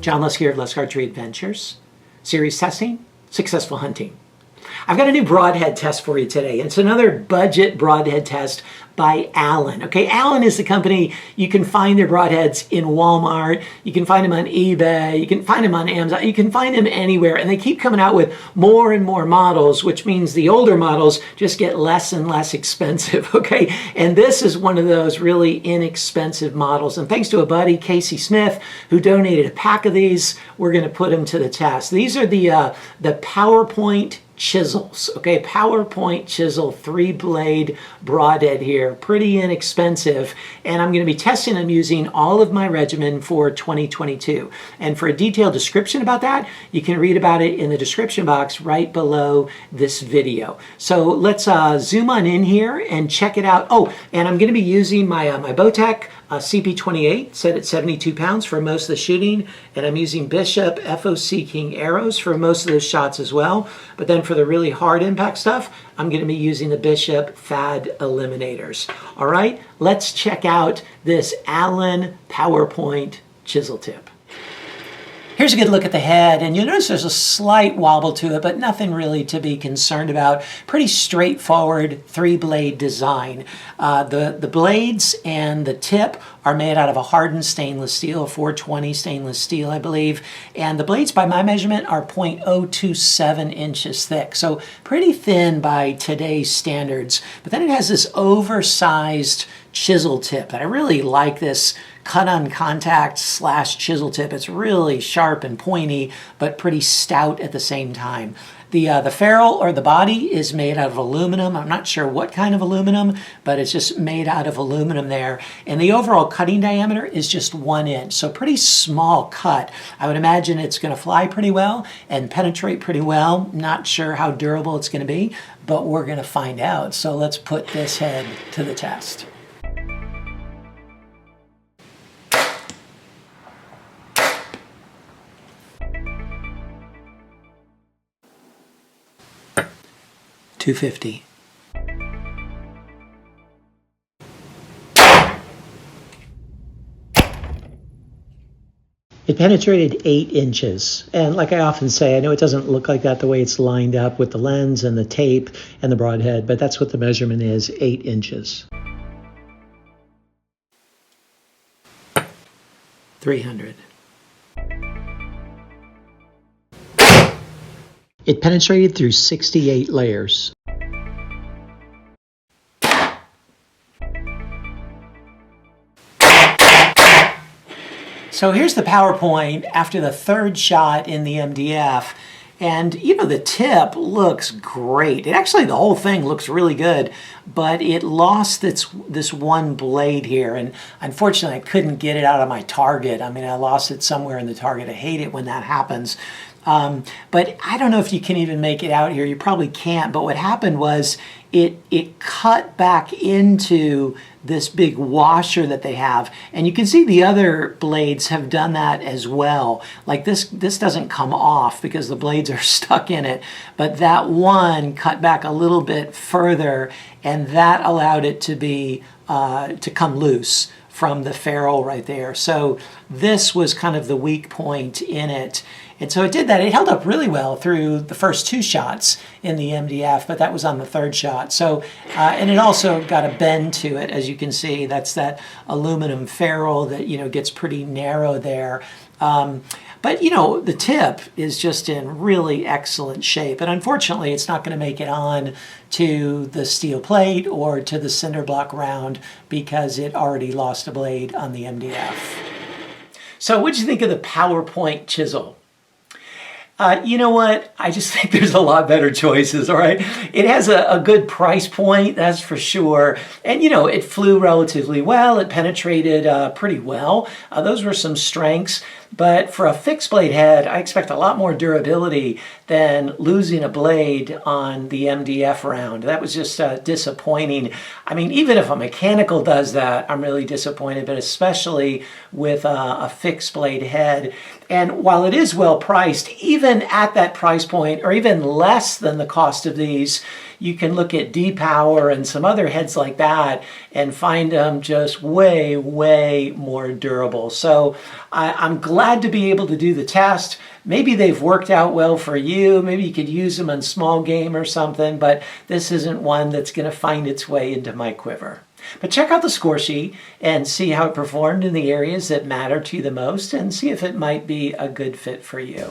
John Lusk here of Lusk Archery Adventures. Series testing, successful hunting. I've got a new broadhead test for you today. It's another budget broadhead test by Allen. Okay, Allen is the company. You can find their broadheads in Walmart. You can find them on eBay. You can find them on Amazon. You can find them anywhere. And they keep coming out with more and more models, which means the older models just get less and less expensive. Okay, and this is one of those really inexpensive models. And thanks to a buddy, Casey Smith, who donated a pack of these, we're going to put them to the test. These are the PowerPoint chisels, okay, PowerPoint chisel 3-blade broadhead here, pretty inexpensive, and I'm going to be testing them using all of my regimen for 2022. And for a detailed description about that, you can read about it in the description box right below this video. So let's zoom on in here and check it out. Oh, and I'm going to be using my my Bowtech CP28 set at 72 pounds for most of the shooting, and I'm using Bishop FOC King arrows for most of those shots as well. But then for the really hard impact stuff, I'm going to be using the Bishop FAD eliminators. All right, let's check out this Allen PowerPoint chisel tip. Here's a good look at the head, and you'll notice there's a slight wobble to it, but nothing really to be concerned about. Pretty straightforward 3-blade design. The blades and the tip are made out of a hardened stainless steel, 420 stainless steel, I believe. And the blades, by my measurement, are 0.027 inches thick, so pretty thin by today's standards. But then it has this oversized chisel tip, and I really like this cut on contact / chisel tip. It's really sharp and pointy, but pretty stout at the same time. The ferrule or the body is made out of aluminum. I'm not sure what kind of aluminum, but it's just made out of aluminum there. And the overall cutting diameter is just 1 inch, so pretty small cut. I would imagine it's going to fly pretty well and penetrate pretty well. Not sure how durable it's going to be, but we're going to find out. So let's put this head to the test. .250. It penetrated 8 inches. And like I often say, I know it doesn't look like that the way it's lined up with the lens and the tape and the broadhead, but that's what the measurement is, 8 inches. 300. It penetrated through 68 layers. So here's the PowerPoint after the 3rd shot in the MDF. And, you know, the tip looks great. Actually, the whole thing looks really good, but it lost this one blade here. And unfortunately, I couldn't get it out of my target. I mean, I lost it somewhere in the target. I hate it when that happens. But I don't know if you can even make it out here. You probably can't. But what happened was it cut back into this big washer that they have. And you can see the other blades have done that as well. Like this doesn't come off because the blades are stuck in it. But that one cut back a little bit further, and that allowed it to be to come loose from the ferrule right there. So this was kind of the weak point in it. And so it did that. It held up really well through the first 2 shots in the MDF, but that was on the 3rd shot. So, and it also got a bend to it, as you can see. That's that aluminum ferrule that, you know, gets pretty narrow there. But, you know, the tip is just in really excellent shape. And unfortunately, it's not going to make it on to the steel plate or to the cinder block round because it already lost a blade on the MDF. So what'd you think of the PowerPoint chisel? You know what? I just think there's a lot better choices, all right? It has a good price point, that's for sure. And, you know, it flew relatively well. It penetrated pretty well. Those were some strengths. But for a fixed blade head, I expect a lot more durability than losing a blade on the MDF round. That was just disappointing. I mean, even if a mechanical does that, I'm really disappointed, but especially with a fixed blade head. And while it is well priced, even at that price point, or even less than the cost of these, you can look at D-Power and some other heads like that and find them just way, way more durable. So I'm glad glad to be able to do the test. Maybe they've worked out well for you. Maybe you could use them on small game or something, but this isn't one that's going to find its way into my quiver. But check out the score sheet and see how it performed in the areas that matter to you the most and see if it might be a good fit for you.